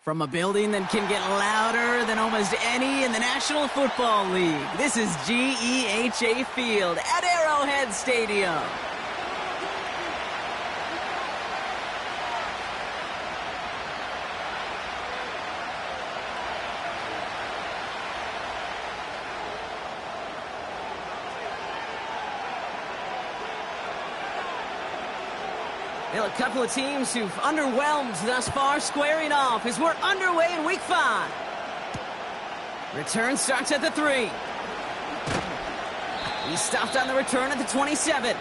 From a building that can get louder than almost any in the National Football League, this is GEHA Field at Arrowhead Stadium. Well, a couple of teams who've underwhelmed thus far squaring off as we're underway in Week 5. Return starts at the 3. He stopped on the return at the 27.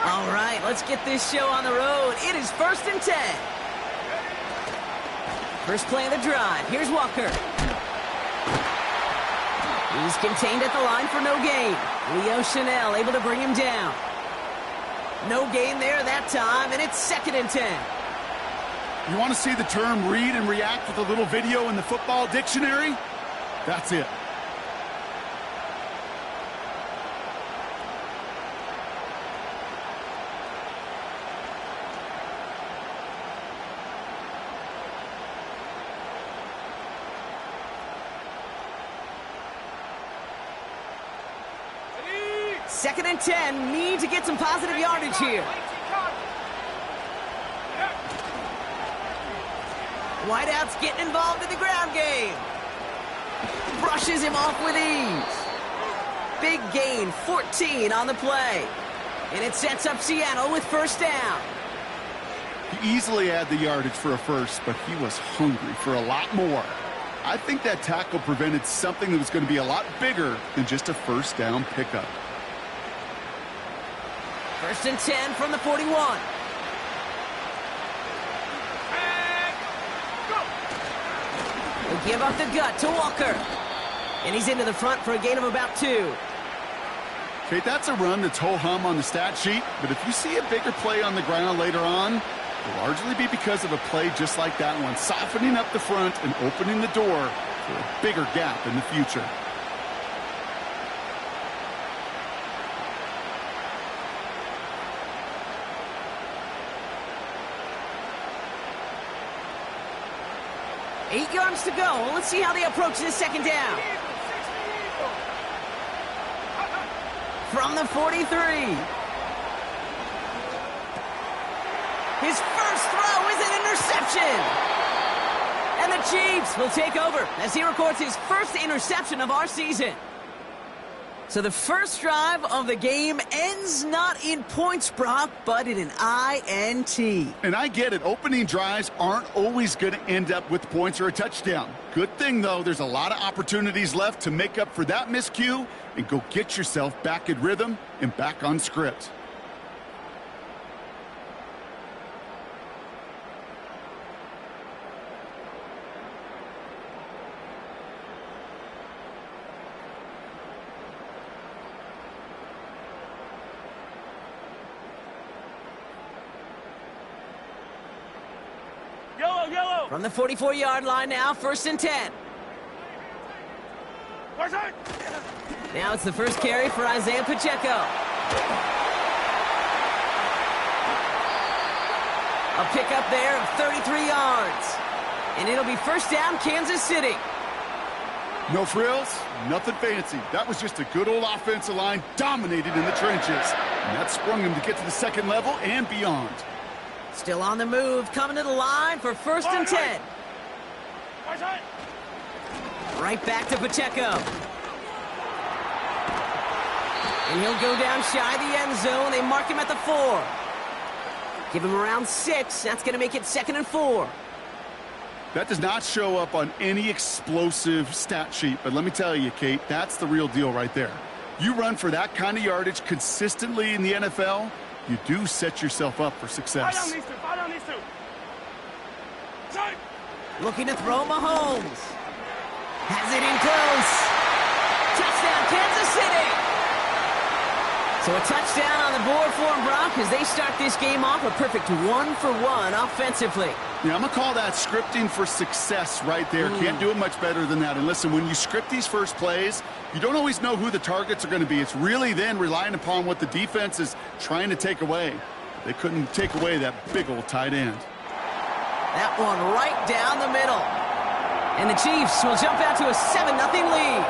All right, let's get this show on the road. It is 1st and 10. First play of the drive. Here's Walker. He's contained at the line for no gain. Leo Chanel able to bring him down. No gain there that time, and it's 2nd and 10. You want to see the term read and react with a little video in the football dictionary? That's it. Second and 10, need to get some positive yardage here. Wideout's getting involved in the ground game. Brushes him off with ease. Big gain, 14 on the play. And it sets up Seattle with first down. He easily had the yardage for a first, but he was hungry for a lot more. I think that tackle prevented something that was going to be a lot bigger than just a first down pickup. 1st and 10 from the 41. He'll give up the gut to Walker. And he's into the front for a gain of about 2. Okay, that's a run that's ho-hum on the stat sheet, but if you see a bigger play on the ground later on, it'll largely be because of a play just like that one, softening up the front and opening the door for a bigger gap in the future. Eight yards to go. Let's see how they approach this second down. From the 43. His first throw is an interception. And the Chiefs will take over as he records his first interception of our season. So the first drive of the game ends not in points, Brock, but in an INT. And I get it. Opening drives aren't always going to end up with points or a touchdown. Good thing, though, there's a lot of opportunities left to make up for that miscue and go get yourself back in rhythm and back on script. From the 44-yard line now, 1st and 10. Now it's the first carry for Isaiah Pacheco. A pickup there of 33 yards. And it'll be first down, Kansas City. No frills, nothing fancy. That was just a good old offensive line dominated in the trenches. And that sprung him to get to the second level and beyond. Still on the move, coming to the line for 1st and 10. Right back to Pacheco. And he'll go down shy of the end zone. They mark him at the 4. Give him around 6. That's going to make it 2nd and 4. That does not show up on any explosive stat sheet, but let me tell you, Kate, that's the real deal right there. You run for that kind of yardage consistently in the NFL, you do set yourself up for success. Fall down these two. Looking to throw Mahomes. Has it in close. Touchdown, Kansas City. So a touchdown on the board for them, Brock, as they start this game off a perfect 1-for-1 offensively. Yeah, I'm going to call that scripting for success right there. Can't do it much better than that. And listen, when you script these first plays, you don't always know who the targets are going to be. It's really then relying upon what the defense is trying to take away. They couldn't take away that big old tight end. That one right down the middle. And the Chiefs will jump out to a 7-0 lead.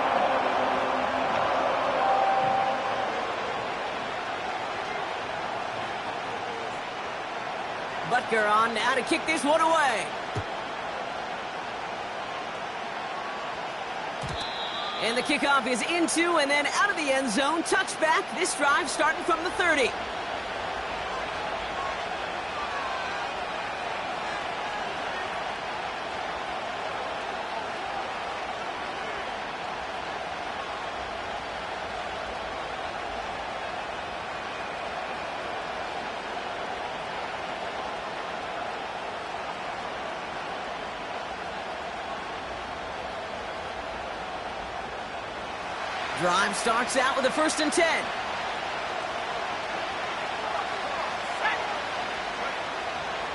Butker on now to kick this one away. And the kickoff is into and then out of the end zone. Touchback. This drive starting from the 30. Drive starts out with a 1st and 10.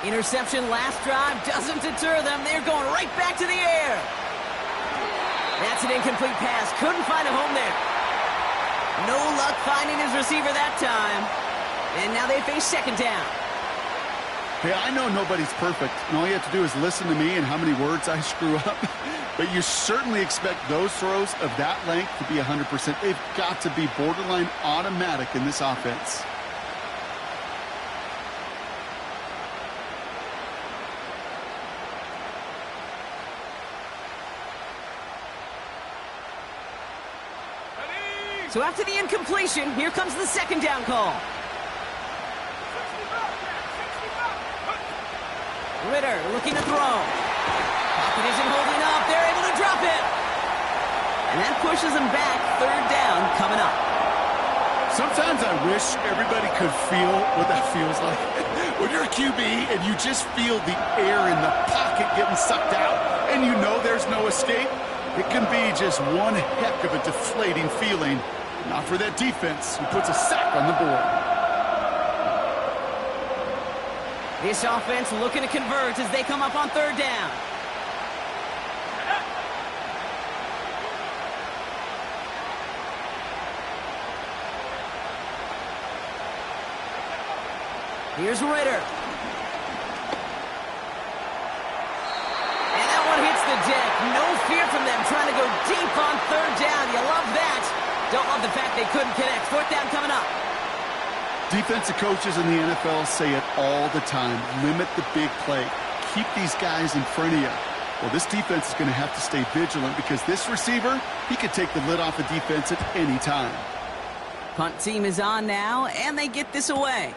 Interception last drive doesn't deter them. They're going right back to the air. That's an incomplete pass. Couldn't find a home there. No luck finding his receiver that time. And now they face 2nd down. Hey, I know nobody's perfect, and all you have to do is listen to me and how many words I screw up. But you certainly expect those throws of that length to be 100%. They've got to be borderline automatic in this offense. So after the incompletion, here comes the 2nd down call. Ritter looking to throw. Pocket isn't holding up. They're able to drop it. And that pushes them back. 3rd down coming up. Sometimes I wish everybody could feel what that feels like. When you're a QB and you just feel the air in the pocket getting sucked out and you know there's no escape, it can be just one heck of a deflating feeling. Not for that defense who puts a sack on the board. This offense looking to convert as they come up on 3rd down. Here's Ritter. And that one hits the deck. No fear from them trying to go deep on 3rd down. You love that. Don't love the fact they couldn't connect. 4th down coming up. Defensive coaches in the NFL say it all the time. Limit the big play. Keep these guys in front of you. Well, this defense is going to have to stay vigilant because this receiver, he could take the lid off the defense at any time. Punt team is on now, and they get this away.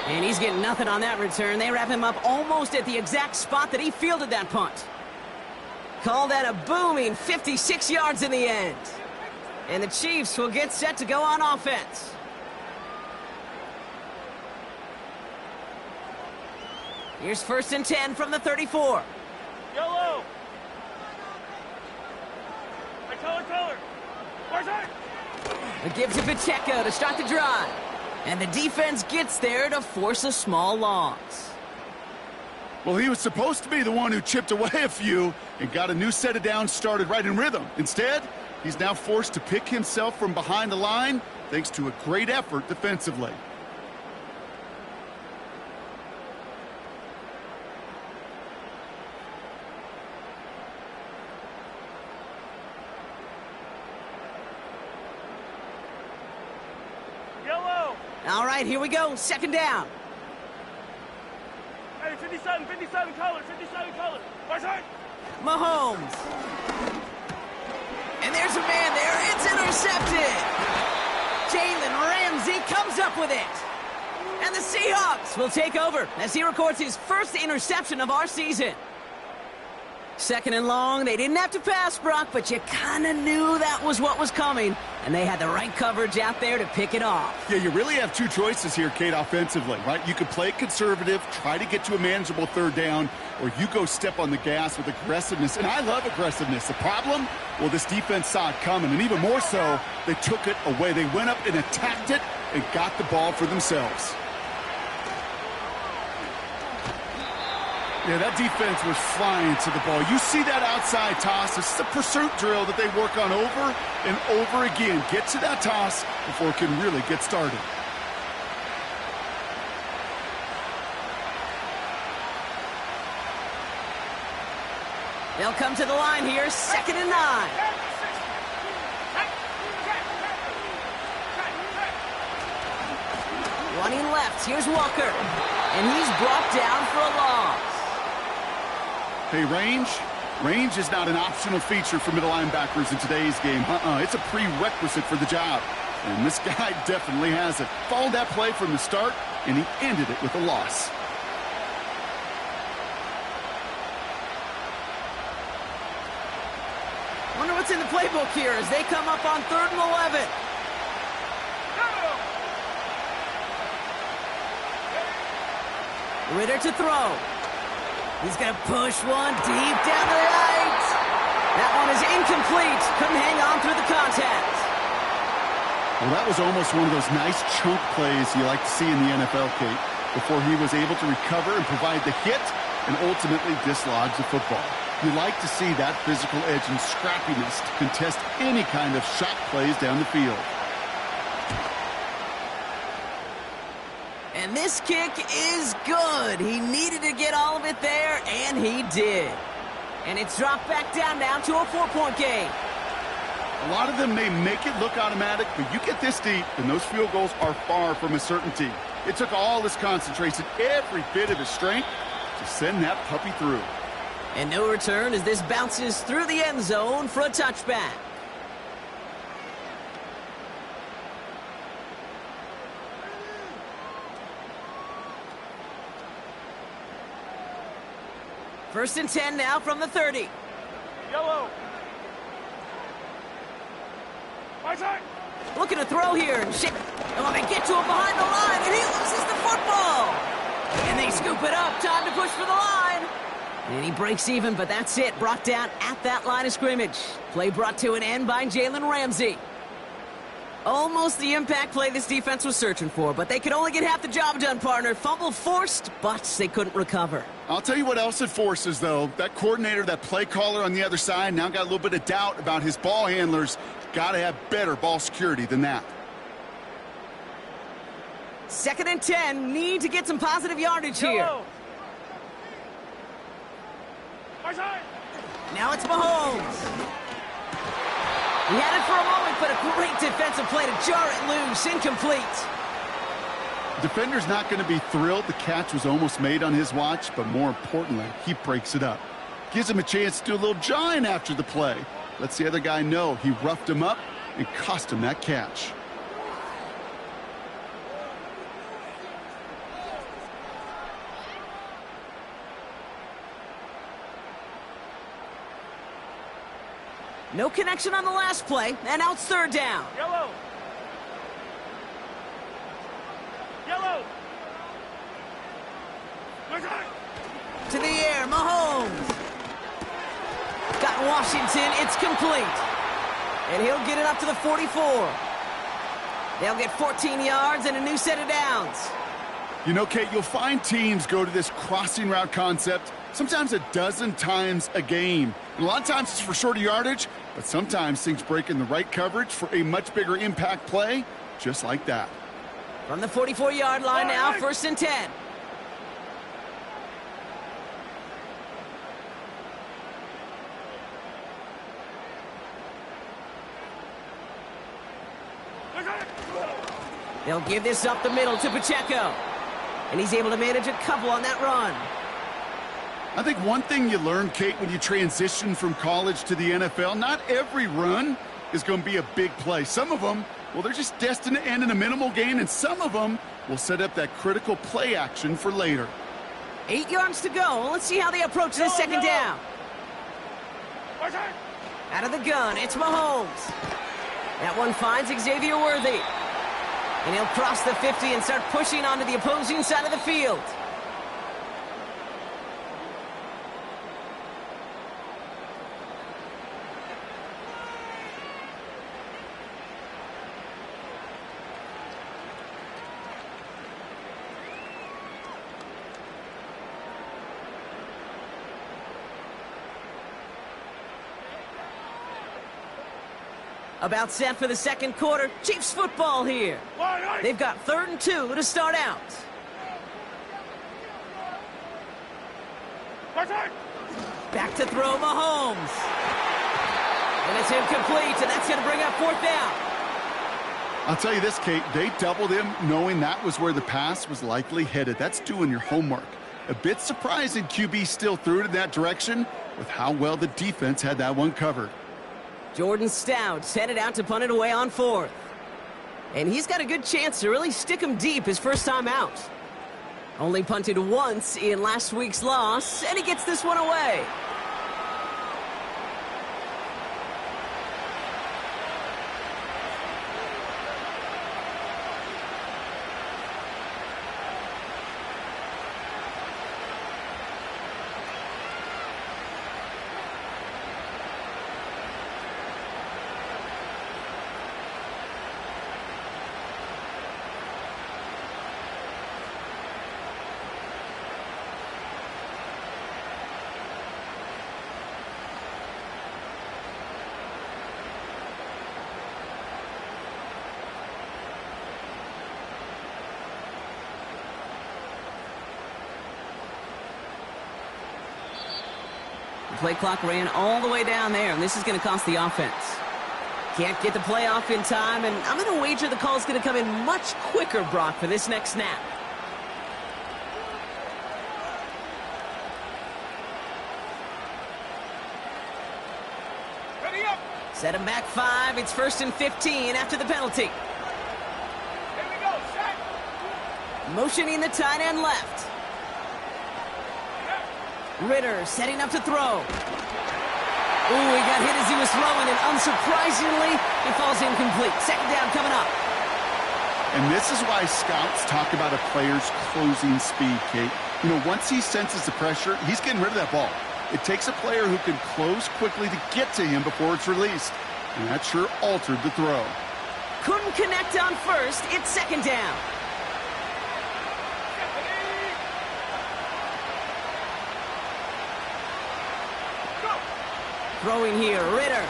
And he's getting nothing on that return. They wrap him up almost at the exact spot that he fielded that punt. Call that a booming 56 yards in the end. And the Chiefs will get set to go on offense. Here's 1st and 10 from the 34. Yellow. Color. A give to Pacheco to start the drive. And the defense gets there to force a small loss. Well, he was supposed to be the one who chipped away a few and got a new set of downs started right in rhythm. Instead, he's now forced to pick himself from behind the line thanks to a great effort defensively. Yellow. All right, here we go. 2nd down. Hey, 57 color. Mahomes. And there's a man there. It's intercepted. Jalen Ramsey comes up with it. And the Seahawks will take over as he records his 1st interception of our season. Second and long. They didn't have to pass, Brock, but you kind of knew that was what was coming. And they had the right coverage out there to pick it off. Yeah, you really have two choices here, Kate, offensively, right? You could play conservative, try to get to a manageable third down, or you go step on the gas with aggressiveness. And I love aggressiveness. The problem? Well, this defense saw it coming, and even more so, they took it away. They went up and attacked it and got the ball for themselves. Yeah, that defense was flying to the ball. You see that outside toss. This is a pursuit drill that they work on over and over again. Get to that toss before it can really get started. They'll come to the line here, 2nd and 9. Running left, here's Walker. And he's brought down for a loss. Hey, range is not an optional feature for middle linebackers in today's game. It's a prerequisite for the job. And this guy definitely has it. Followed that play from the start, and he ended it with a loss. Wonder what's in the playbook here as they come up on 3rd and 11. Ritter to throw. He's going to push one deep down the right. That one is incomplete. Couldn't hang on through the contact. Well, that was almost one of those nice chunk plays you like to see in the NFL, Kate, before he was able to recover and provide the hit and ultimately dislodge the football. You like to see that physical edge and scrappiness to contest any kind of shot plays down the field. And this kick is good. He needed to get all of it there, and he did. And it's dropped back down now to a 4-point game. A lot of them may make it look automatic, but you get this deep, and those field goals are far from a certainty. It took all his concentration, every bit of his strength, to send that puppy through. And no return as this bounces through the end zone for a touchback. First and 10 now from the 30. Yellow. My side. Looking to throw here and shake. Oh, they get to him behind the line, and he loses the football. And they scoop it up. Time to push for the line. And he breaks even, but that's it. Brought down at that line of scrimmage. Play brought to an end by Jalen Ramsey. Almost the impact play this defense was searching for, but they could only get half the job done, partner. Fumble forced, but they couldn't recover. I'll tell you what else it forces, though. That coordinator, that play caller on the other side, now got a little bit of doubt about his ball handlers. Got to have better ball security than that. 2nd and 10, need to get some positive yardage here. My side. Now it's Mahomes. He had it for a moment, but a great defensive play to jar it loose. Incomplete. Defender's not going to be thrilled the catch was almost made on his watch, but more importantly, he breaks it up. Gives him a chance to do a little jawing after the play. Lets the other guy know he roughed him up and cost him that catch. No connection on the last play, and now it's 3rd down. Yellow. Yellow. My side. To the air, Mahomes. Got Washington, it's complete. And he'll get it up to the 44. They'll get 14 yards and a new set of downs. You know, Kate, you'll find teams go to this crossing route concept sometimes a dozen times a game. And a lot of times it's for shorter yardage, but sometimes things break in the right coverage for a much bigger impact play, just like that. From the 44-yard line now, 1st and 10. They'll give this up the middle to Pacheco. And he's able to manage a couple on that run. I think one thing you learn, Kate, when you transition from college to the NFL, not every run is going to be a big play. Some of them, well, they're just destined to end in a minimal gain, and some of them will set up that critical play action for later. 8 yards to go. Let's see how they approach this 2nd down. Outside. Out of the gun, it's Mahomes. That one finds Xavier Worthy. And he'll cross the 50 and start pushing onto the opposing side of the field. About set for the second quarter. Chiefs football here. They've got 3rd and 2 to start out. Back to throw Mahomes. And it's incomplete, and that's going to bring up 4th down. I'll tell you this, Kate, they doubled him knowing that was where the pass was likely headed. That's doing your homework. A bit surprising QB still threw it in that direction with how well the defense had that one covered. Jordan Stout's headed out to punt it away on 4th. And he's got a good chance to really stick him deep his first time out. Only punted once in last week's loss, and he gets this one away. The play clock ran all the way down there, and this is going to cost the offense. Can't get the play off in time, and I'm going to wager the call is going to come in much quicker, Brock, for this next snap. Ready up. Set him back 5. It's 1st and 15 after the penalty. Here we go. Set. Motioning the tight end left. Ritter setting up to throw. Ooh, he got hit as he was throwing, and unsurprisingly, he falls incomplete. 2nd down coming up. And this is why scouts talk about a player's closing speed, Kate. You know, once he senses the pressure, he's getting rid of that ball. It takes a player who can close quickly to get to him before it's released. And that sure altered the throw. Couldn't connect on 1st. It's 2nd down. Throwing here, Ritter.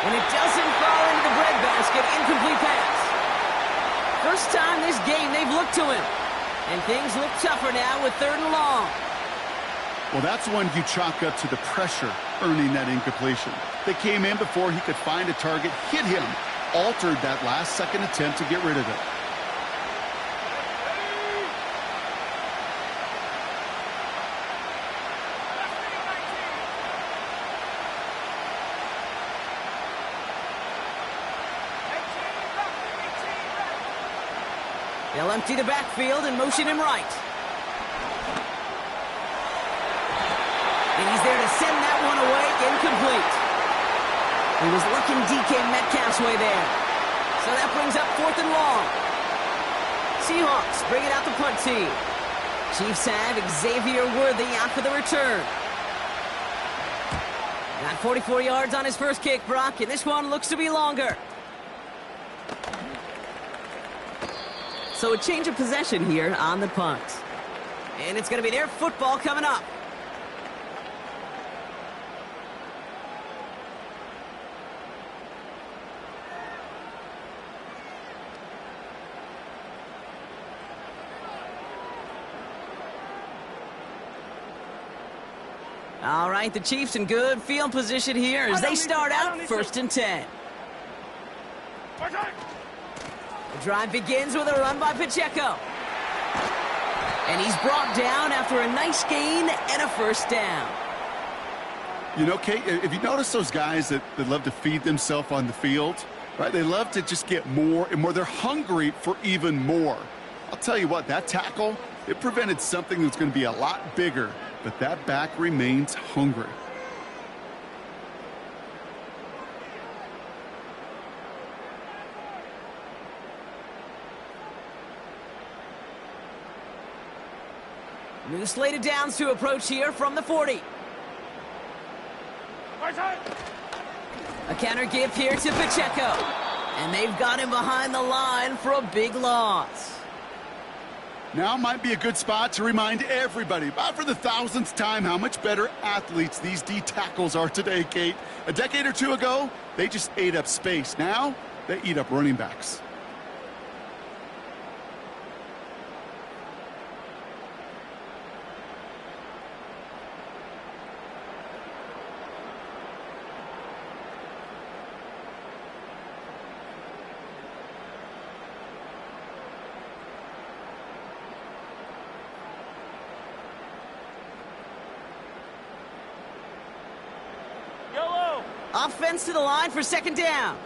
And it doesn't fall into the breadbasket. Incomplete pass. First time this game they've looked to him. And things look tougher now with 3rd and long. Well, that's one you chalk up to the pressure earning that incompletion. They came in before he could find a target, hit him, altered that last-second attempt to get rid of it. They'll empty the backfield and motion him right. And he's there to send that one away, incomplete. He was looking DK Metcalf's way there. So that brings up 4th and long. Seahawks bring it out the punt team. Chiefs have Xavier Worthy out for the return. Got 44 yards on his first kick, Brock, and this one looks to be longer. So a change of possession here on the punt. And it's going to be their football coming up. All right, the Chiefs in good field position here as they start out 1st and 10. The drive begins with a run by Pacheco. And he's brought down after a nice gain and a 1st down. You know, Kate, if you notice those guys that love to feed themselves on the field, right? They love to just get more and more. They're hungry for even more. I'll tell you what, that tackle, it prevented something that's going to be a lot bigger but that back remains hungry. New slate of downs to approach here from the 40. A counter give here to Pacheco. And they've got him behind the line for a big loss. Now might be a good spot to remind everybody, about for the 1000th time, how much better athletes these D tackles are today, Kate. A decade or two ago, they just ate up space. Now, they eat up running backs. Offense to the line for second down.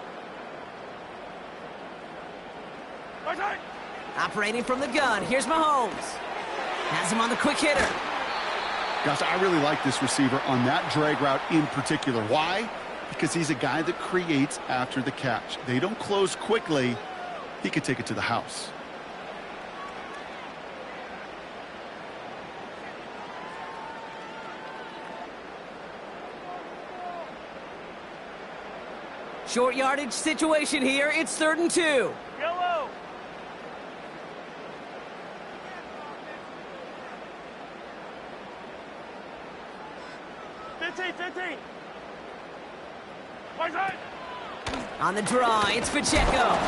Operating from the gun. Here's Mahomes. Has him on the quick hitter. Gosh, I really like this receiver on that drag route in particular. Why? Because he's a guy that creates after the catch. They don't close quickly. He could take it to the house. Short yardage situation here. It's 3rd and 2. Yellow. Fifteen. On the draw, it's Pacheco.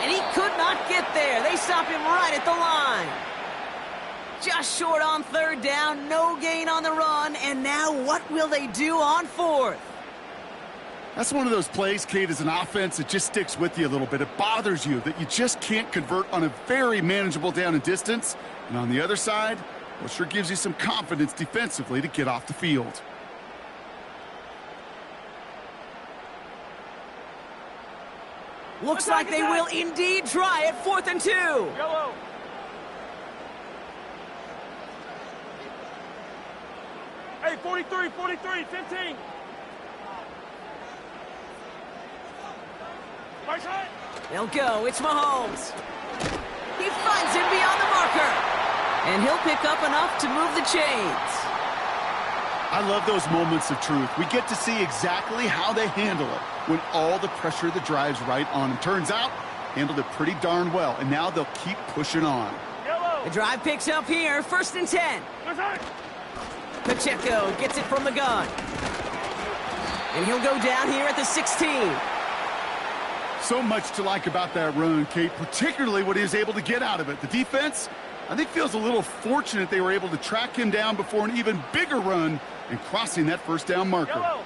And he could not get there. They stop him right at the line. Just short on 3rd down. No gain on the run. And now what will they do on 4th? That's one of those plays, Kate, as an offense that just sticks with you a little bit. It bothers you that you just can't convert on a very manageable down and distance. And on the other side, well, sure gives you some confidence defensively to get off the field. Looks like they will indeed try it. 4th and 2. Yellow. Hey, 43, 15. They'll go. It's Mahomes. He finds him beyond the marker. And he'll pick up enough to move the chains. I love those moments of truth. We get to see exactly how they handle it when all the pressure that drives right on them. Turns out, handled it pretty darn well. And now they'll keep pushing on. Yellow. The drive picks up here. 1st and 10. Pacheco gets it from the gun. And he'll go down here at the 16. So much to like about that run, Kate, particularly what he was able to get out of it. The defense, I think, feels a little fortunate they were able to track him down before an even bigger run and crossing that 1st down marker. Yellow.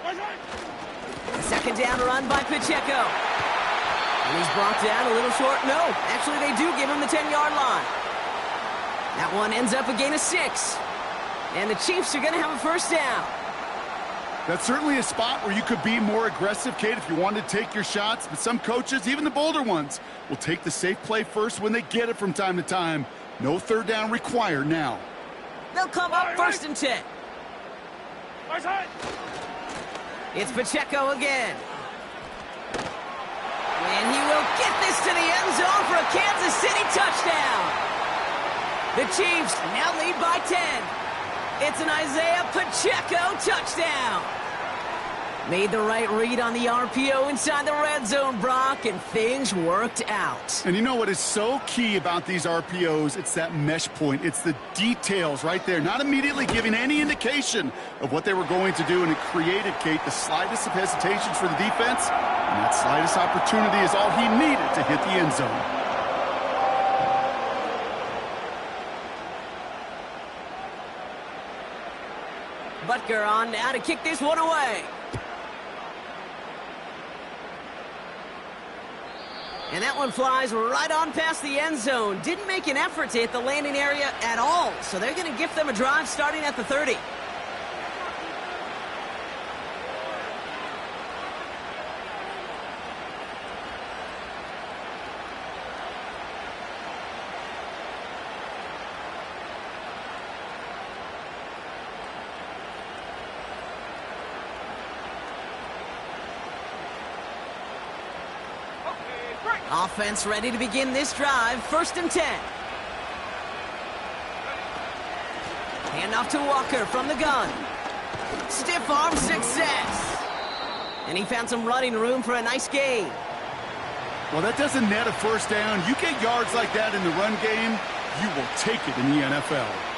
A 2nd down run by Pacheco. And he's brought down a little short. No, actually they do give him the 10-yard line. That one ends up a gain of 6. And the Chiefs are going to have a 1st down. That's certainly a spot where you could be more aggressive, Kate, if you wanted to take your shots. But some coaches, even the bolder ones, will take the safe play first when they get it from time to time. No 3rd down required now. They'll come up 1st and 10. It's Pacheco again. And he will get this to the end zone for a Kansas City touchdown. The Chiefs now lead by 10. It's an Isaiah Pacheco touchdown. Made the right read on the RPO inside the red zone, Brock, and things worked out. And you know what is so key about these RPOs? It's that mesh point. It's the details right there. Not immediately giving any indication of what they were going to do, and it created, Kate, the slightest of hesitations for the defense. And that slightest opportunity is all he needed to hit the end zone. Butker on now to kick this one away. And that one flies right on past the end zone. Didn't make an effort to hit the landing area at all. So they're going to give them a drive starting at the 30. Offense ready to begin this drive. 1st and 10. Handoff to Walker from the gun. Stiff arm success. And he found some running room for a nice gain. Well, that doesn't net a 1st down. You get yards like that in the run game, you will take it in the NFL.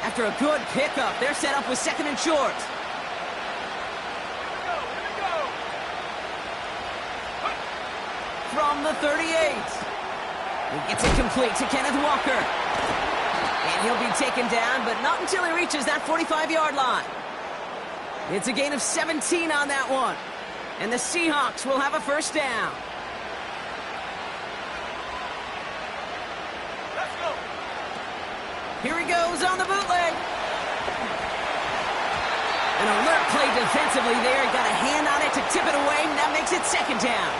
After a good pickup, they're set up with 2nd and short. From the 38. He gets it complete to Kenneth Walker. And he'll be taken down, but not until he reaches that 45-yard line. It's a gain of 17 on that one. And the Seahawks will have a 1st down. Let's go. Here he goes on the bootleg. An alert play defensively there. He got a hand on it to tip it away, and that makes it 2nd down.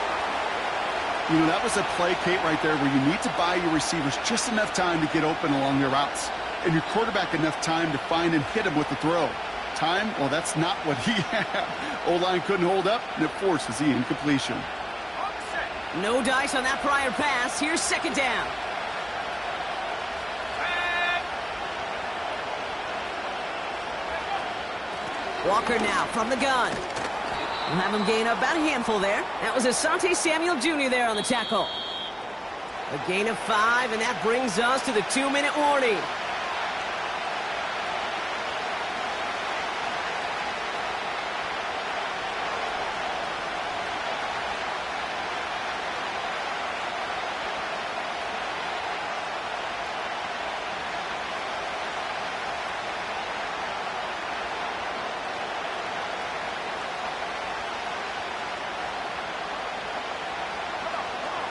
You know, that was a play, Kate, right there where you need to buy your receivers just enough time to get open along their routes. And your quarterback enough time to find and hit him with the throw. Time? Well, that's not what he had. O-line couldn't hold up, and it forces the incompletion. No dice on that prior pass. Here's 2nd down. Walker now from the gun. We'll have him gain about a handful there. That was Asante Samuel Jr. there on the tackle. A gain of 5, and that brings us to the 2-minute warning.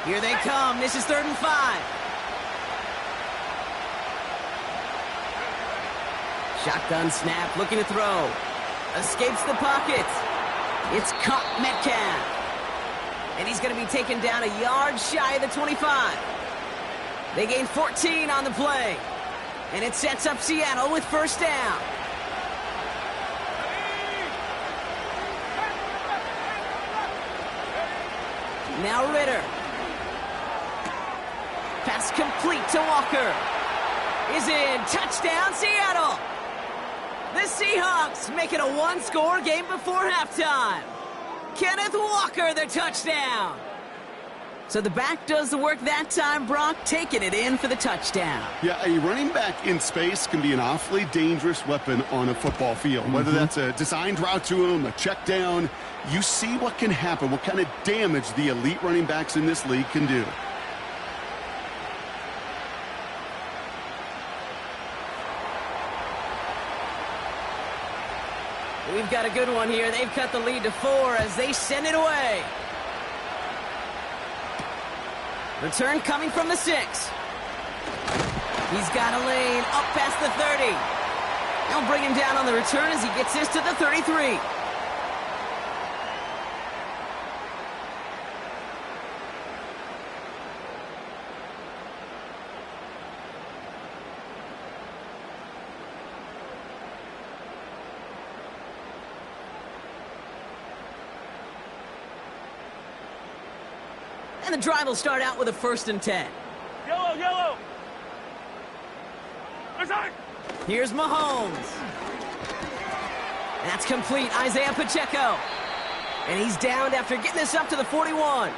Here they come. This is 3rd and 5. Shotgun snap, looking to throw. Escapes the pocket. It's caught Metcalf. And he's going to be taken down a yard shy of the 25. They gain 14 on the play. And it sets up Seattle with 1st down. Now Ritter. Pass complete to Walker. Is in. Touchdown, Seattle. The Seahawks make it a 1-score game before halftime. Kenneth Walker, the touchdown. So the back does the work that time, Brock, taking it in for the touchdown. Yeah, a running back in space can be an awfully dangerous weapon on a football field. Whether that's a designed route to him, a check down, you see what can happen, what kind of damage the elite running backs in this league can do. We've got a good one here. They've cut the lead to 4 as they send it away. Return coming from the 6. He's got a lane up past the 30. They'll bring him down on the return as he gets this to the 33. And the drive will start out with a 1st and 10. Yellow, yellow. Here's Mahomes. That's complete. Isaiah Pacheco. And he's downed after getting this up to the 41.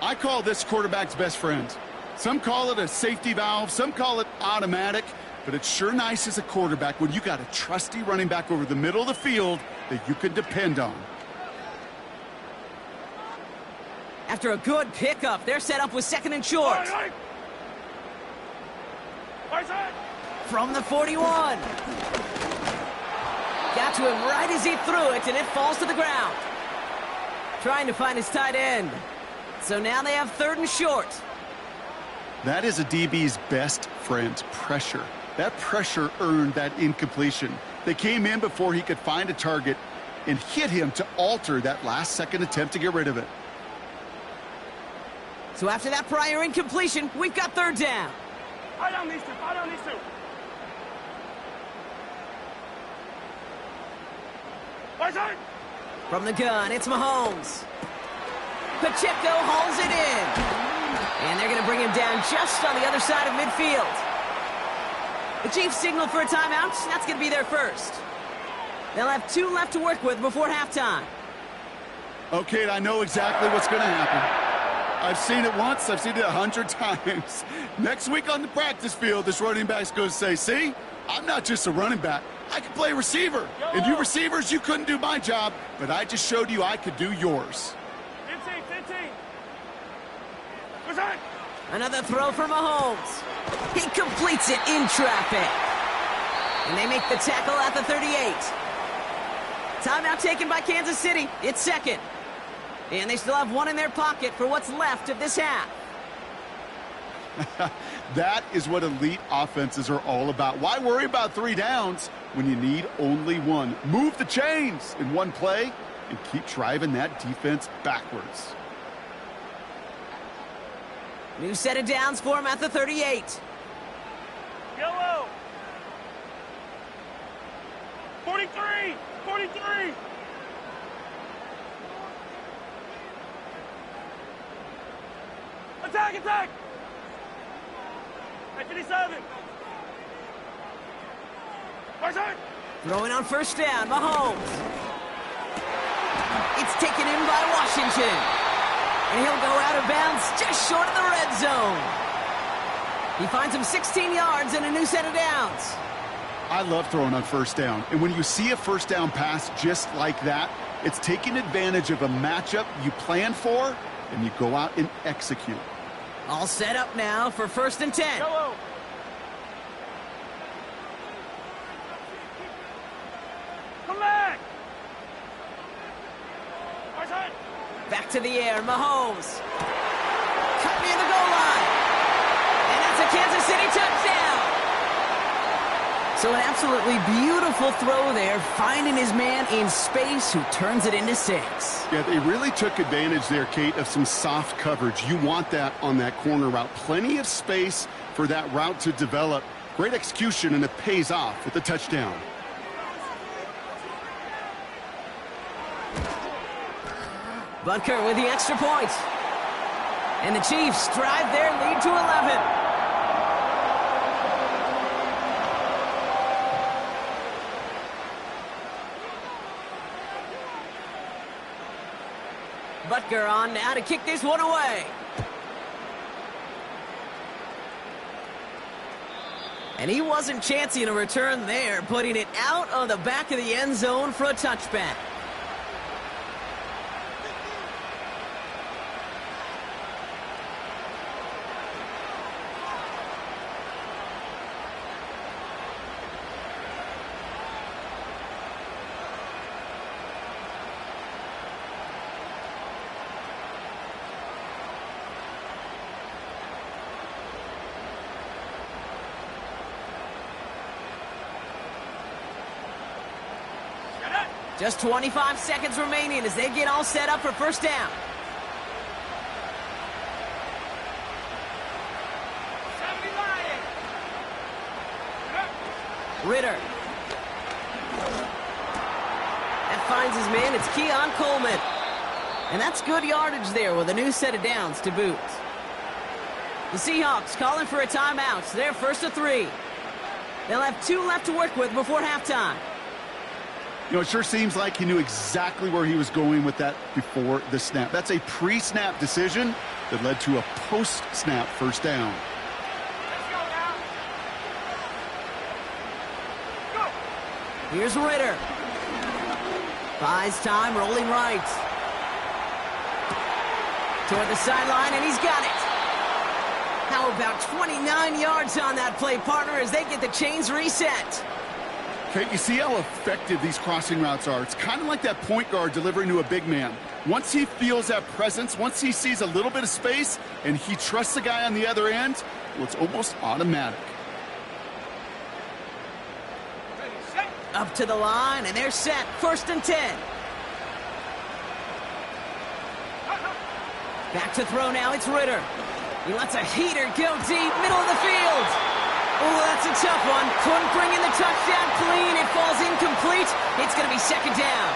I call this quarterback's best friend. Some call it a safety valve. Some call it automatic. But it's sure nice as a quarterback when you got a trusty running back over the middle of the field that you can depend on. After a good pickup, they're set up with 2nd and short. From the 41. Got to him right as he threw it, and it falls to the ground. Trying to find his tight end. So now they have 3rd and short. That is a DB's best friend, pressure. That pressure earned that incompletion. They came in before he could find a target and hit him to alter that last-second attempt to get rid of it. So after that prior incompletion, we've got 3rd down. Fight on these two, fight on these two. Bison! From the gun, it's Mahomes. Pacheco hauls it in. And they're going to bring him down just on the other side of midfield. The Chiefs signal for a timeout. That's going to be their first. They'll have 2 left to work with before halftime. Okay, I know exactly what's going to happen. I've seen it once. I've seen it 100 times. Next week on the practice field, this running back's going to say, see, I'm not just a running back. I can play receiver. And you receivers, you couldn't do my job, but I just showed you I could do yours. 15. Bison! Another throw for Mahomes. He completes it in traffic. And they make the tackle at the 38. Timeout taken by Kansas City. It's second. And they still have 1 in their pocket for what's left of this half. That is what elite offenses are all about. Why worry about 3 downs when you need only 1? Move the chains in 1 play and keep driving that defense backwards. New set of downs for him at the 38. Yellow! 43! Attack! At 57! Bison! Throwing on first down, Mahomes. It's taken in by Washington. And he'll go out of bounds just short of the red zone. He finds him 16 yards and a new set of downs. I love throwing on first down. And when you see a first down pass just like that, it's taking advantage of a matchup you plan for, and you go out and execute. All set up now for 1st and 10. Yellow! Come back! Bison! Back to the air, Mahomes. Cut near the goal line. And that's a Kansas City touchdown. So an absolutely beautiful throw there, finding his man in space who turns it into 6. Yeah, they really took advantage there, Kate, of some soft coverage. You want that on that corner route. Plenty of space for that route to develop. Great execution, and it pays off with the touchdown. Butker with the extra point. And the Chiefs drive their lead to 11. Butker on now to kick this one away. And he wasn't chancing a return there, putting it out on the back of the end zone for a touchback. Just 25 seconds remaining as they get all set up for first down. Ritter. That finds his man. It's Keon Coleman. And that's good yardage there with a new set of downs to boot. The Seahawks calling for a timeout. They're 1st and 3. They'll have 2 left to work with before halftime. You know, it sure seems like he knew exactly where he was going with that before the snap. That's a pre-snap decision that led to a post-snap first down. Let's go now! Go! Here's Ritter. Buys time, rolling right. Toward the sideline, and he's got it. How about 29 yards on that play, partner, as they get the chains reset. Okay, you see how effective these crossing routes are. It's kind of like that point guard delivering to a big man. Once he feels that presence, once he sees a little bit of space, and he trusts the guy on the other end, well, it's almost automatic. Up to the line, and they're set. 1st and 10. Back to throw now, it's Ritter. He lets a heater go deep, middle of the field. Oh, that's a tough one. Couldn't bring in the touchdown clean. It falls incomplete. It's going to be second down.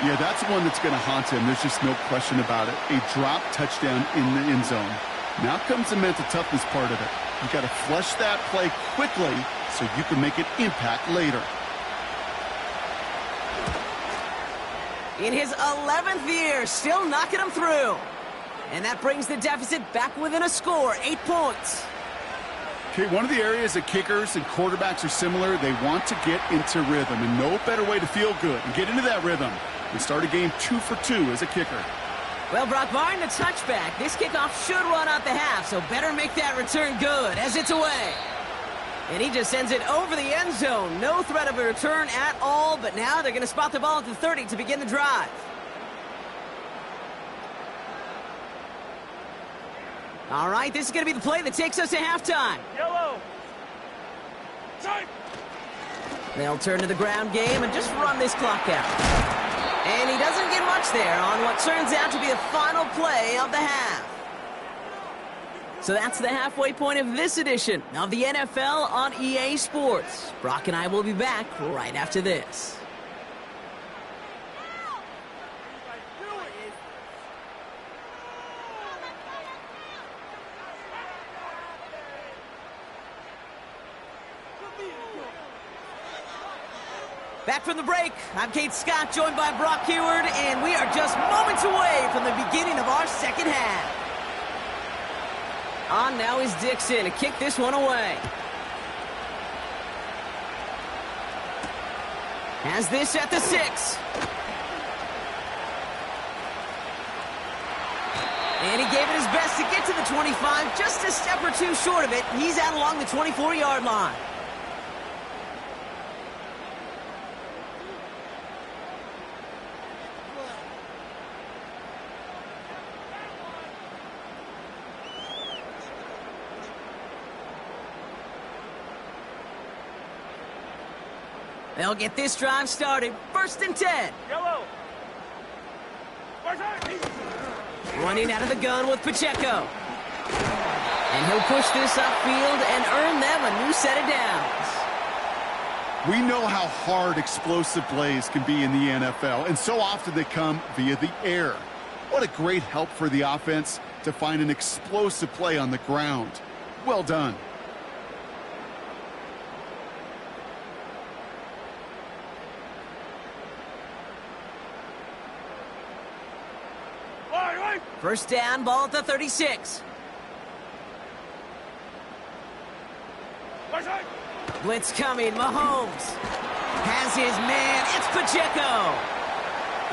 Yeah, that's one that's going to haunt him. There's just no question about it. A drop touchdown in the end zone. Now comes the mental toughness part of it. You got to flush that play quickly so you can make an impact later. In his 11th year, still knocking him through. And that brings the deficit back within a score, 8 points. Okay, one of the areas that kickers and quarterbacks are similar, they want to get into rhythm, and no better way to feel good and get into that rhythm than start a game 2 for 2 as a kicker. Well, Brock, barring the touchback, this kickoff should run out the half, so better make that return good as it's away. And he just sends it over the end zone. No threat of a return at all, but now they're going to spot the ball at the 30 to begin the drive. All right, this is going to be the play that takes us to halftime. Yellow. Time. They'll turn to the ground game and just run this clock out. And he doesn't get much there on what turns out to be the final play of the half. So that's the halfway point of this edition of the NFL on EA Sports. Brock and I will be back right after this. Back from the break, I'm Kate Scott, joined by Brock Heward, and we are just moments away from the beginning of our second half. On now is Dixon to kick this one away. Has this at the 6. And he gave it his best to get to the 25, just a step or two short of it. He's out along the 24-yard line. They'll get this drive started. 1st and 10. Yellow. Running out of the gun with Pacheco. And he'll push this upfield and earn them a new set of downs. We know how hard explosive plays can be in the NFL, and so often they come via the air. What a great help for the offense to find an explosive play on the ground. Well done. First down, ball at the 36. Blitz coming, Mahomes has his man, it's Pacheco.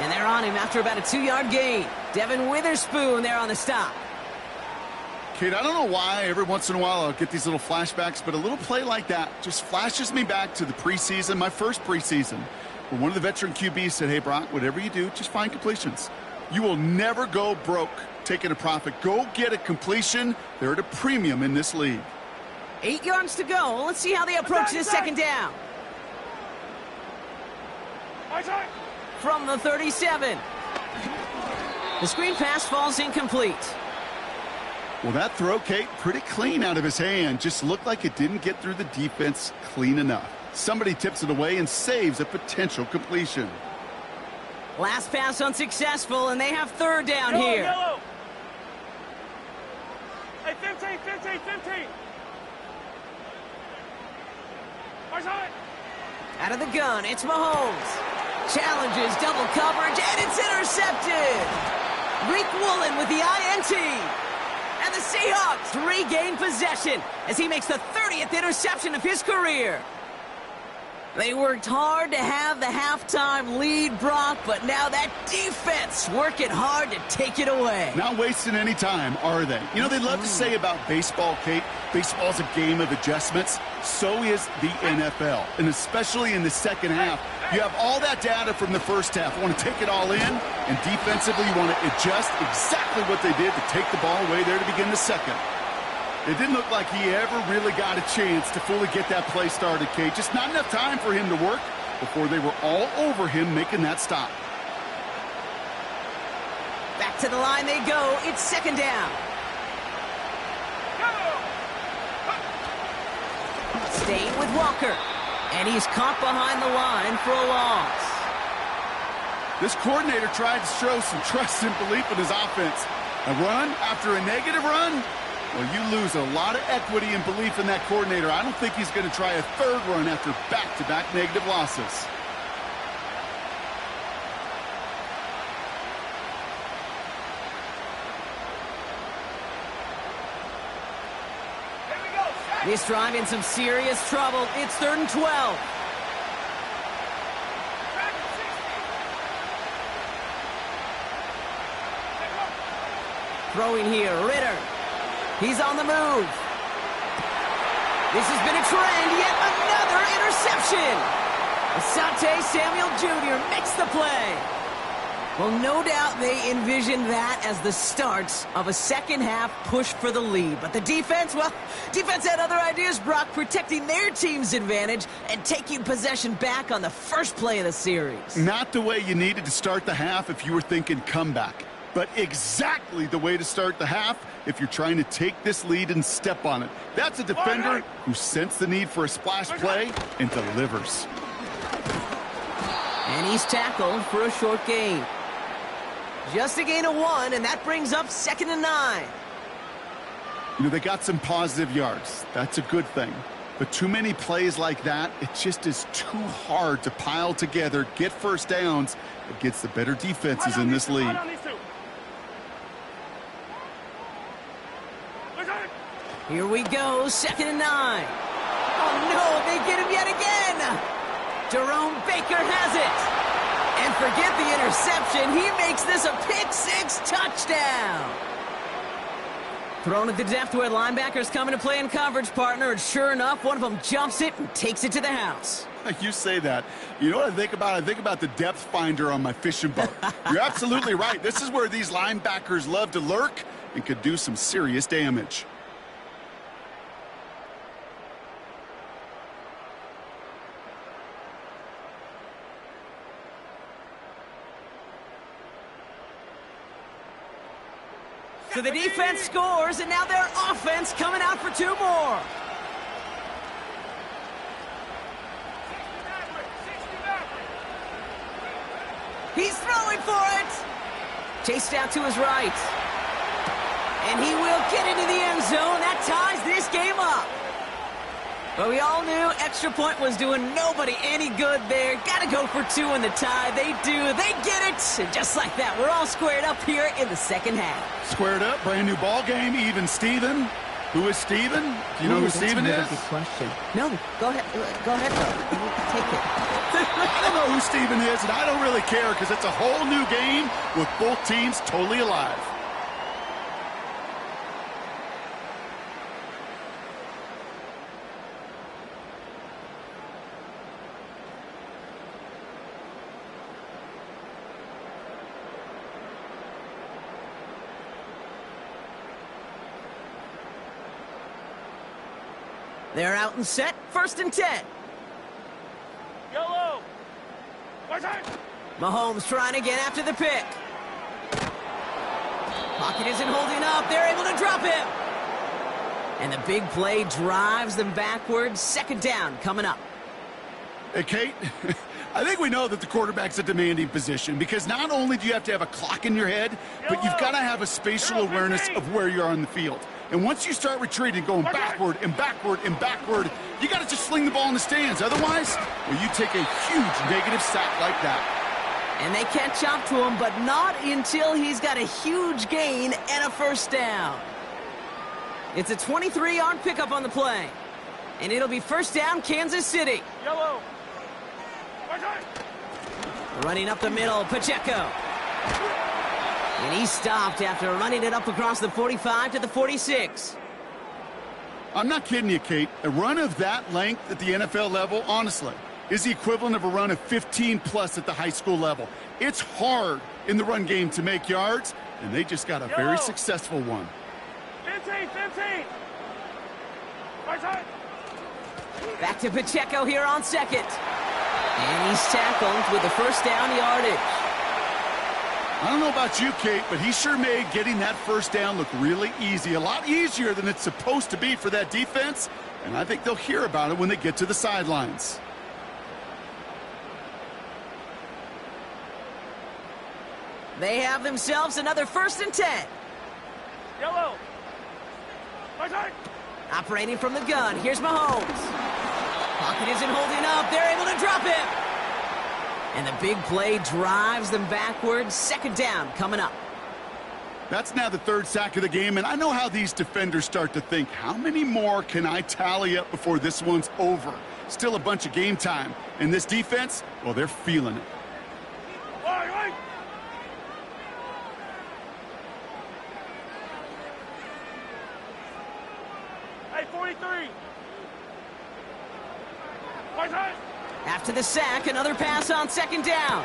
And they're on him after about a 2-yard gain. Devin Witherspoon there on the stop. Kate, I don't know why every once in a while I'll get these little flashbacks, but a little play like that just flashes me back to the preseason, my first preseason, where one of the veteran QBs said, hey, Brock, whatever you do, just find completions. You will never go broke taking a profit. Go get a completion. They're at a premium in this league. 8 yards to go. Let's see how they approach this second down. From the 37. The screen pass falls incomplete. Well, that throw, Kate, pretty clean out of his hand. Just looked like it didn't get through the defense clean enough. Somebody tips it away and saves a potential completion. Last pass unsuccessful, and they have third down Yellow, here. Yellow. Hey, 15. Out of the gun, it's Mahomes. Challenges double coverage, and it's intercepted. Greek Woolen with the INT. And the Seahawks regain possession as he makes the 30th interception of his career. They worked hard to have the halftime lead, Brock, but now that defense working hard to take it away. Not wasting any time, are they? You know, they love to say about baseball, Kate, baseball's a game of adjustments. So is the NFL, and especially in the second half. You have all that data from the first half. You want to take it all in, and defensively you want to adjust exactly what they did to take the ball away there to begin the second. It didn't look like he ever really got a chance to fully get that play started, Kate. Just not enough time for him to work before they were all over him making that stop. Back to the line they go. It's second down. Staying with Walker. And he's caught behind the line for a loss. This coordinator tried to show some trust and belief in his offense. A run after a negative run? Well, you lose a lot of equity and belief in that coordinator. I don't think he's going to try a third run after back-to-back negative losses. This drive in some serious trouble. It's 3rd and 12. Throwing here, Ritter. He's on the move. This has been a trend. Yet another interception. Asante Samuel Jr. makes the play. Well, no doubt they envisioned that as the start of a second-half push for the lead. But the defense, well, defense had other ideas, Brock, protecting their team's advantage and taking possession back on the first play of the series. Not the way you needed to start the half if you were thinking comeback, but exactly the way to start the half if you're trying to take this lead and step on it. That's a defender who sensed the need for a splash play and delivers. And he's tackled for a short gain. Just a gain of 1, and that brings up 2nd and 9. You know, they got some positive yards. That's a good thing. But too many plays like that, it just is too hard to pile together, get first downs against the better defenses in this league. Here we go, 2nd and 9. Oh, no, they get him yet again. Jerome Baker has it. And forget the interception. He makes this a pick-6 touchdown. Thrown at the depth where linebackers come into play in coverage, partner. And sure enough, one of them jumps it and takes it to the house. You say that. You know what I think about? I think about the depth finder on my fishing boat. You're absolutely right. This is where these linebackers love to lurk and could do some serious damage. So the defense scores, and now their offense coming out for 2 more. He's throwing for it. Chased out to his right. And he will get into the end zone. That ties this game up. But we all knew extra point was doing nobody any good there. Got to go for 2 in the tie. They do. They get it. And just like that, we're all squared up here in the second half. Squared up, brand new ball game, even Steven. Who is Steven? Do you know who Steven is? Good question. No, go ahead. Go ahead, though. Take it. I don't know who Steven is, and I don't really care because it's a whole new game with both teams totally alive. They're out and set. 1st and 10. Yellow. Mahomes trying again after the pick. Pocket isn't holding up. They're able to drop him. And the big play drives them backwards. 2nd down coming up. Hey, Kate, I think we know that the quarterback's a demanding position because not only do you have to have a clock in your head, but you've got to have a spatial awareness of where you are on the field. And once you start retreating, going backward and backward and backward, you got to just sling the ball in the stands. Otherwise, well, you take a huge negative sack like that. And they catch up to him, but not until he's got a huge gain and a 1st down. It's a 23-yard pickup on the play. And it'll be 1st down, Kansas City. Yellow. Running up the middle, Pacheco. And he stopped after running it up across the 45 to the 46. I'm not kidding you, Kate. A run of that length at the NFL level, honestly, is the equivalent of a run of 15-plus at the high school level. It's hard in the run game to make yards, and they just got a very successful one. 15. Back to Pacheco here on 2nd. And he's tackled with the 1st down yardage. I don't know about you, Kate, but he sure made getting that 1st down look really easy. A lot easier than it's supposed to be for that defense. And I think they'll hear about it when they get to the sidelines. They have themselves another 1st and 10. Yellow. Right. Operating from the gun, here's Mahomes. Pocket isn't holding up, they're able to drop him. And the big play drives them backwards. 2nd down coming up. That's now the 3rd sack of the game, and I know how these defenders start to think, how many more can I tally up before this one's over? Still a bunch of game time. And this defense, well, they're feeling it. Right. Hey, 43. Right. After the sack, another pass on 2nd down.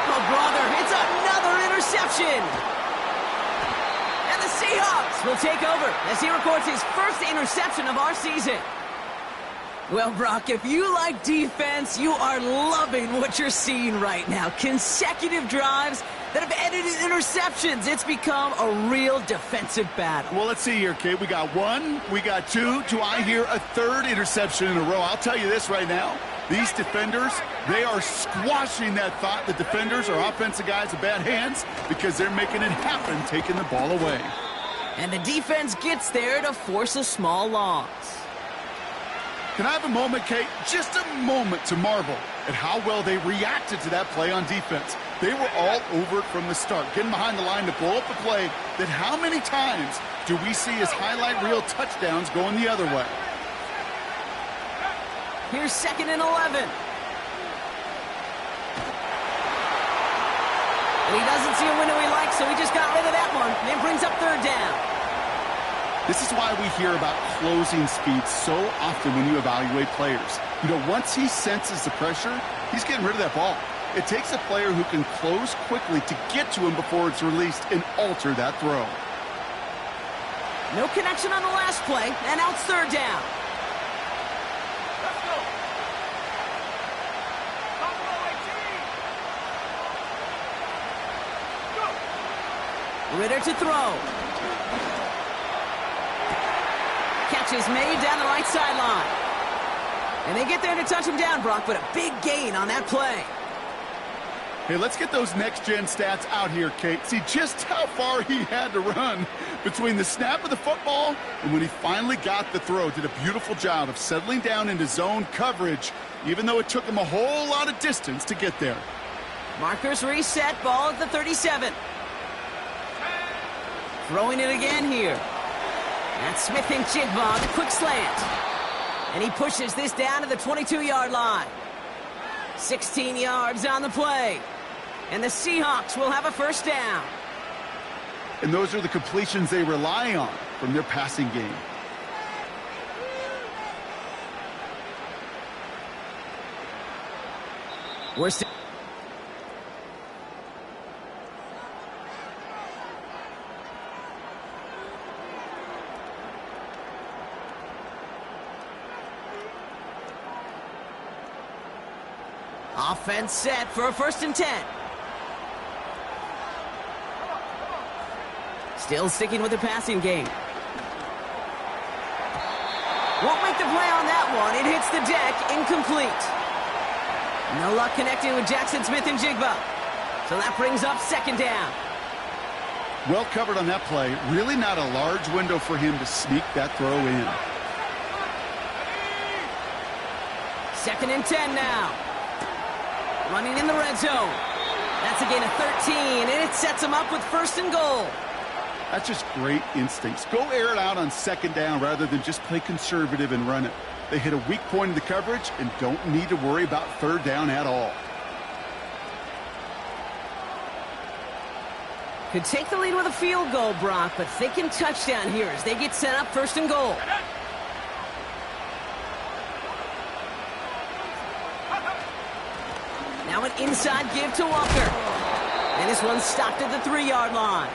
Oh, brother, it's another interception. And the Seahawks will take over as he records his 1st interception of our season. Well, Brock, if you like defense, you are loving what you're seeing right now. Consecutive drives that have ended in interceptions. It's become a real defensive battle. Well, let's see here, Kate. We got 1, we got 2. Do I hear a 3rd interception in a row? I'll tell you this right now. These defenders, they are squashing that thought the defenders are offensive guys with bad hands because they're making it happen, taking the ball away. And the defense gets there to force a small loss. Can I have a moment, Kate? Just a moment to marvel at how well they reacted to that play on defense. They were all over it from the start, getting behind the line to blow up a play that how many times do we see as highlight reel touchdowns going the other way? Here's 2nd and 11. And he doesn't see a window he likes, so he just got rid of that one. And it brings up 3rd down. This is why we hear about closing speed so often when you evaluate players. You know, once he senses the pressure, he's getting rid of that ball. It takes a player who can close quickly to get to him before it's released and alter that throw. No connection on the last play, and now it's 3rd down. Let's go. Ritter to throw. Catch is made down the right sideline. And they get there to touch him down, Brock, but a big gain on that play. Hey, let's get those next-gen stats out here, Kate. See just how far he had to run between the snap of the football and when he finally got the throw. Did a beautiful job of settling down into zone coverage, even though it took him a whole lot of distance to get there. Markers reset, ball at the 37. Throwing it again here. That's Smith and Jigba, the quick slant. And he pushes this down to the 22-yard line. 16 yards on the play. And the Seahawks will have a 1st down. And those are the completions they rely on from their passing game. We're still... Offense set for a 1st and 10. Still sticking with the passing game. Won't make the play on that one. It hits the deck, incomplete. No luck connecting with Jackson Smith and Jigba. So that brings up 2nd down. Well covered on that play. Really not a large window for him to sneak that throw in. 2nd and 10 now. Running in the red zone. That's a gain of 13, and it sets him up with 1st and goal. That's just great instincts. Go air it out on 2nd down rather than just play conservative and run it. They hit a weak point in the coverage and don't need to worry about 3rd down at all. Could take the lead with a field goal, Brock, but thinking touchdown here as they get set up 1st and goal. Now an inside give to Walker. And this one's stopped at the 3-yard line.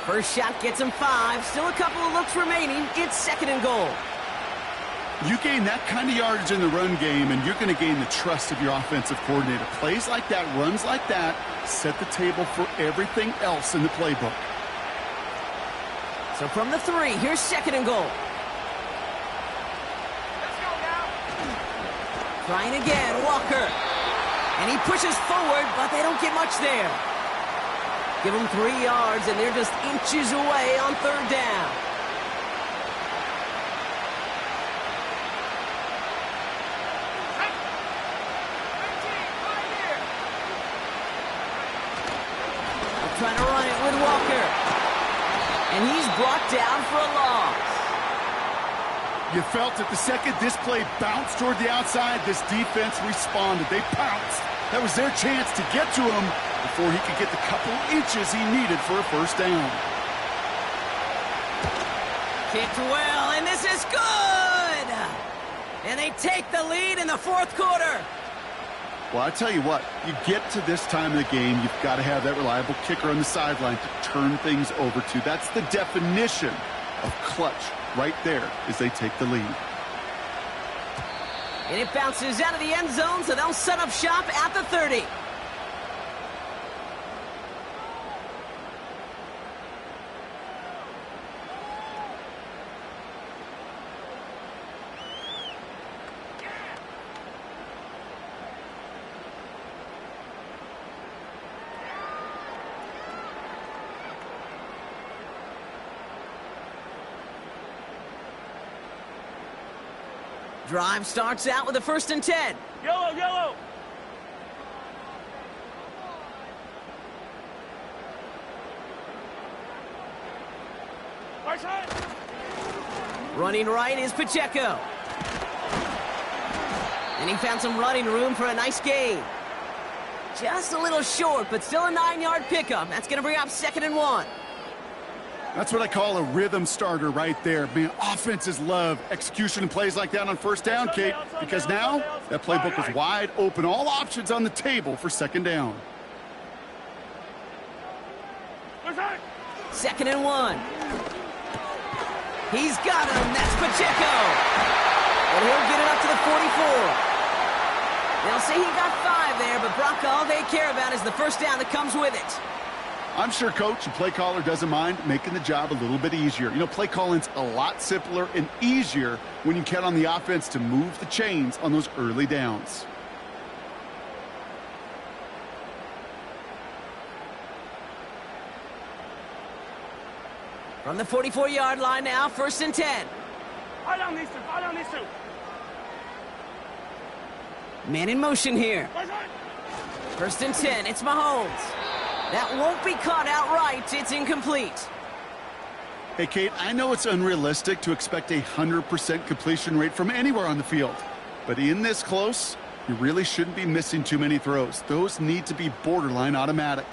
First shot gets him 5. Still a couple of looks remaining. It's 2nd and goal. You gain that kind of yardage in the run game, and you're going to gain the trust of your offensive coordinator. Plays like that, runs like that, set the table for everything else in the playbook. So from the 3, here's 2nd and goal. Trying again, Walker. And he pushes forward, but they don't get much there. Give them 3 yards, and they're just inches away on third down. Trying to run it with Walker. And he's brought down for a loss. You felt it the second this play bounced toward the outside, this defense responded. They pounced. That was their chance to get to him before he could get the couple inches he needed for a first down. Kicked well, and this is good! And they take the lead in the fourth quarter. Well, I tell you what, you get to this time of the game, you've got to have that reliable kicker on the sideline to turn things over to. That's the definition of clutch right there as they take the lead. And it bounces out of the end zone, so they'll set up shop at the 30. Drive starts out with a 1st and 10. Yellow, yellow. Right side. Running right is Pacheco. And he found some running room for a nice gain. Just a little short, but still a 9-yard pickup. That's going to bring up 2nd and 1. That's what I call a rhythm starter right there. Man, offenses love execution and plays like that on first down, Kate, because now that playbook is wide open. All options on the table for 2nd down. 2nd and 1. He's got him. That's Pacheco. And he'll get it up to the 44. They'll say he got 5 there, but Brock, all they care about is the first down that comes with it. I'm sure coach and play caller doesn't mind making the job a little bit easier. You know, play calling's a lot simpler and easier when you count on the offense to move the chains on those early downs. From the 44-yard line now, 1st and 10. I don't need to. I don't need to. Man in motion here. 1st and 10. It's Mahomes. That won't be caught outright. It's incomplete. Hey, Kate, I know it's unrealistic to expect a 100% completion rate from anywhere on the field. But in this close, you really shouldn't be missing too many throws. Those need to be borderline automatic.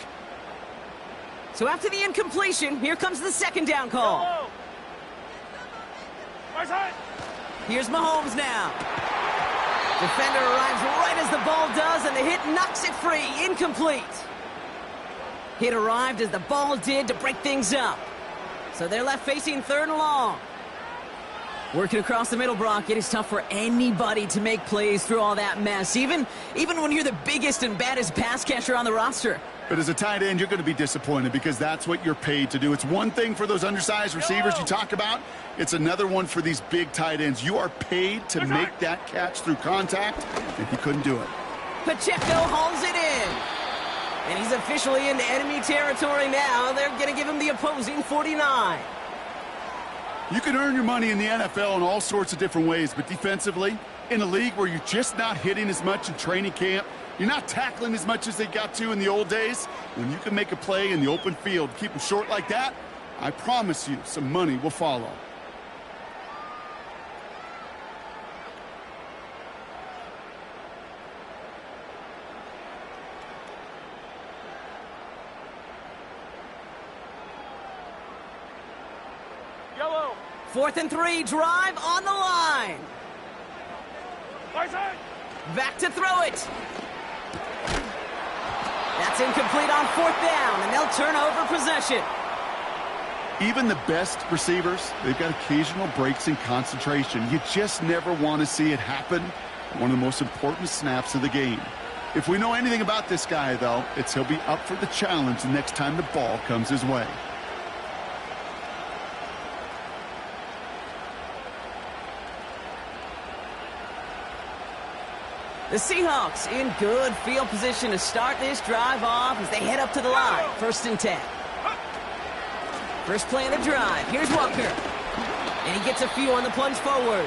So after the incompletion, here comes the 2nd down call. Here's Mahomes now. Defender arrives right as the ball does, and the hit knocks it free. Incomplete. Hit arrived as the ball did to break things up. So they're left facing 3rd and long. Working across the middle, Brock, it is tough for anybody to make plays through all that mess, even when you're the biggest and baddest pass catcher on the roster. But as a tight end, you're going to be disappointed because that's what you're paid to do. It's one thing for those undersized receivers you talk about. It's another one for these big tight ends. You are paid to make that catch through contact, and he couldn't do it. Pacheco hauls it in. And he's officially into enemy territory now. They're going to give him the opposing 49. You can earn your money in the NFL in all sorts of different ways, but defensively, in a league where you're just not hitting as much in training camp, you're not tackling as much as they got to in the old days, when you can make a play in the open field, keep them short like that, I promise you some money will follow. Yellow. 4th and 3, drive on the line. Right side. Back to throw it. That's incomplete on 4th down, and they'll turn over possession. Even the best receivers, they've got occasional breaks in concentration. You just never want to see it happen. One of the most important snaps of the game. If we know anything about this guy, though, it's he'll be up for the challenge the next time the ball comes his way. The Seahawks in good field position to start this drive off as they head up to the line. 1st and 10. First play of the drive. Here's Walker. And he gets a few on the plunge forward.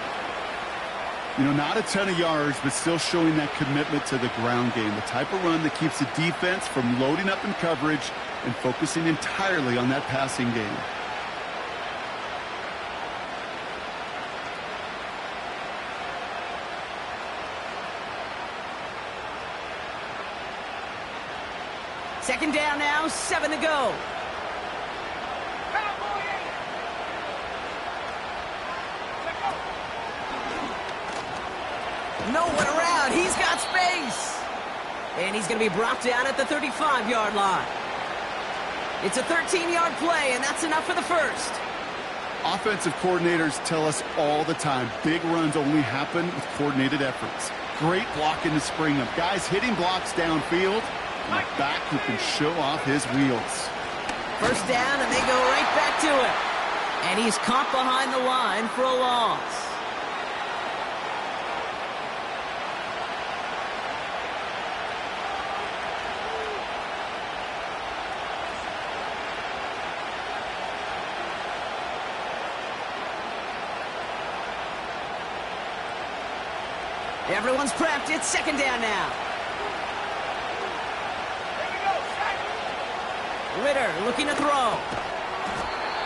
You know, not a ton of yards, but still showing that commitment to the ground game. The type of run that keeps the defense from loading up in coverage and focusing entirely on that passing game. Second down now, 7 to go. No one around. He's got space. And he's going to be brought down at the 35-yard line. It's a 13-yard play, and that's enough for the first. Offensive coordinators tell us all the time, big runs only happen with coordinated efforts. Great block in the spring of guys hitting blocks downfield, and a back who can show off his wheels. First down, and they go right back to it. And he's caught behind the line for a loss. Everyone's prepped. It's second down now. Ritter looking to throw.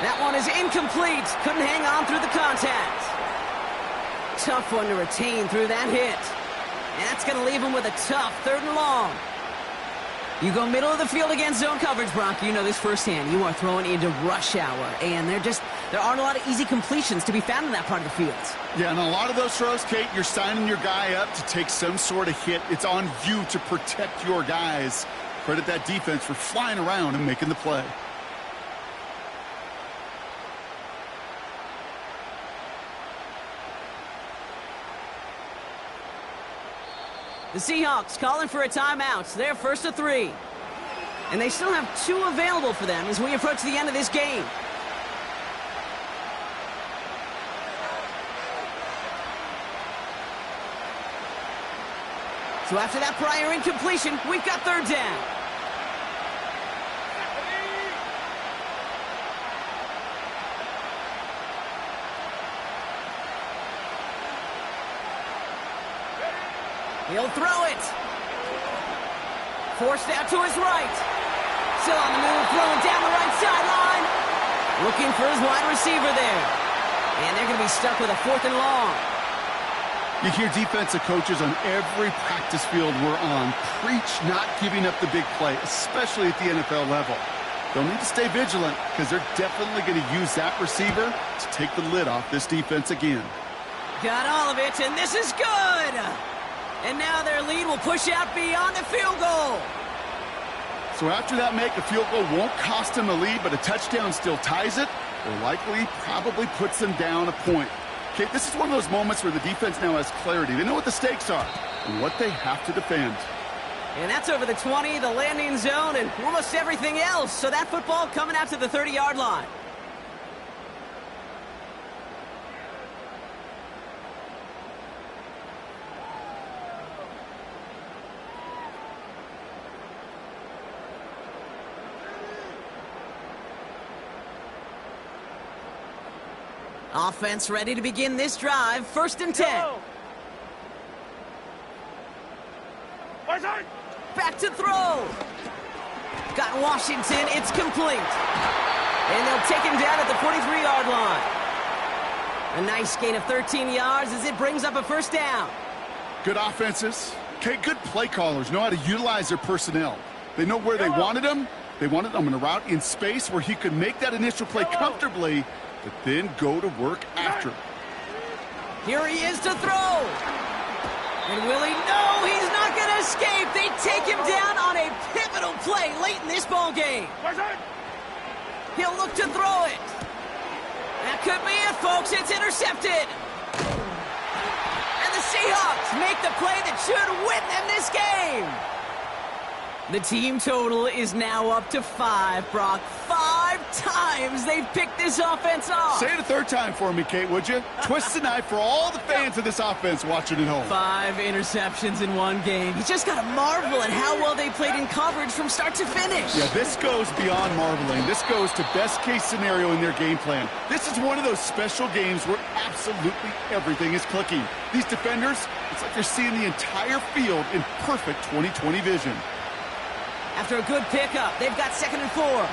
That one is incomplete. Couldn't hang on through the contact. Tough one to retain through that hit. And that's going to leave him with a tough 3rd and long. You go middle of the field against zone coverage, Brock. You know this firsthand. You are throwing into rush hour. And there aren't a lot of easy completions to be found in that part of the field. Yeah, and a lot of those throws, Kate, you're signing your guy up to take some sort of hit. It's on you to protect your guys. Credit that defense for flying around and making the play. The Seahawks calling for a timeout. They're 1st to 3. And they still have 2 available for them as we approach the end of this game. So after that prior incompletion, we've got 3rd down. He'll throw it. Forced out to his right. Still on the move, throwing down the right sideline. Looking for his wide receiver there. And they're going to be stuck with a 4th and long. You hear defensive coaches on every practice field we're on preach not giving up the big play, especially at the NFL level. They'll need to stay vigilant because they're definitely going to use that receiver to take the lid off this defense again. Got all of it, and this is good. And now their lead will push out beyond the field goal. So after that make, a field goal won't cost them a lead, but a touchdown still ties it, or likely probably puts them down a point. Okay, this is one of those moments where the defense now has clarity. They know what the stakes are and what they have to defend. And that's over the 20, the landing zone, and almost everything else. So that football coming out to the 30-yard line. Offense ready to begin this drive. 1st and 10. Back to throw. Got Washington. It's complete. And they'll take him down at the 43-yard line. A nice gain of 13 yards as it brings up a 1st down. Good offenses. Okay, good play callers know how to utilize their personnel. They know where they wanted him. They wanted him in a route in space where he could make that initial play comfortably, but then go to work after. Here he is to throw. And will he? No, he's not going to escape. They take him down on a pivotal play late in this ball game. He'll look to throw it. That could be it, folks. It's intercepted. And the Seahawks make the play that should win them this game. The team total is now up to 5, Brock. 5 times they've picked this offense off. Say it a third time for me, Kate, would you? Twist the knife for all the fans of this offense watching at home. 5 interceptions in one game. You just got to marvel at how well they played in coverage from start to finish. Yeah, this goes beyond marveling. This goes to best case scenario in their game plan. This is one of those special games where absolutely everything is clicking. These defenders, it's like they're seeing the entire field in perfect 20/20 vision. After a good pickup, they've got 2nd and 4. Here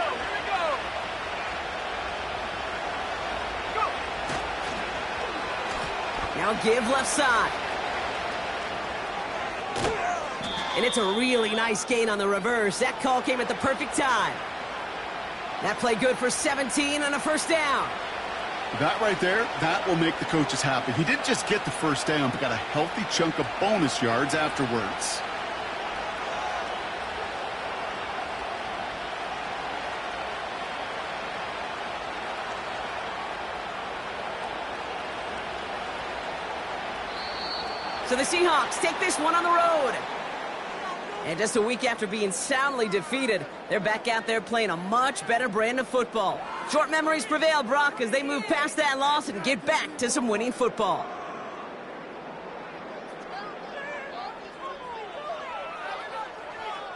we go. Go. Now give left side. And it's a really nice gain on the reverse. That call came at the perfect time. That play good for 17 on a first down. That right there, that will make the coaches happy. He didn't just get the first down, but got a healthy chunk of bonus yards afterwards. So the Seahawks take this one on the road. And just a week after being soundly defeated, they're back out there playing a much better brand of football. Short memories prevail, Brock, as they move past that loss and get back to some winning football.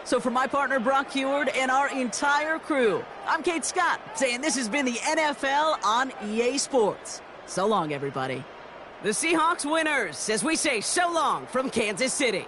So for my partner, Brock Heward, and our entire crew, I'm Kate Scott, saying this has been the NFL on EA Sports. So long, everybody. The Seahawks winners, as we say so long from Kansas City.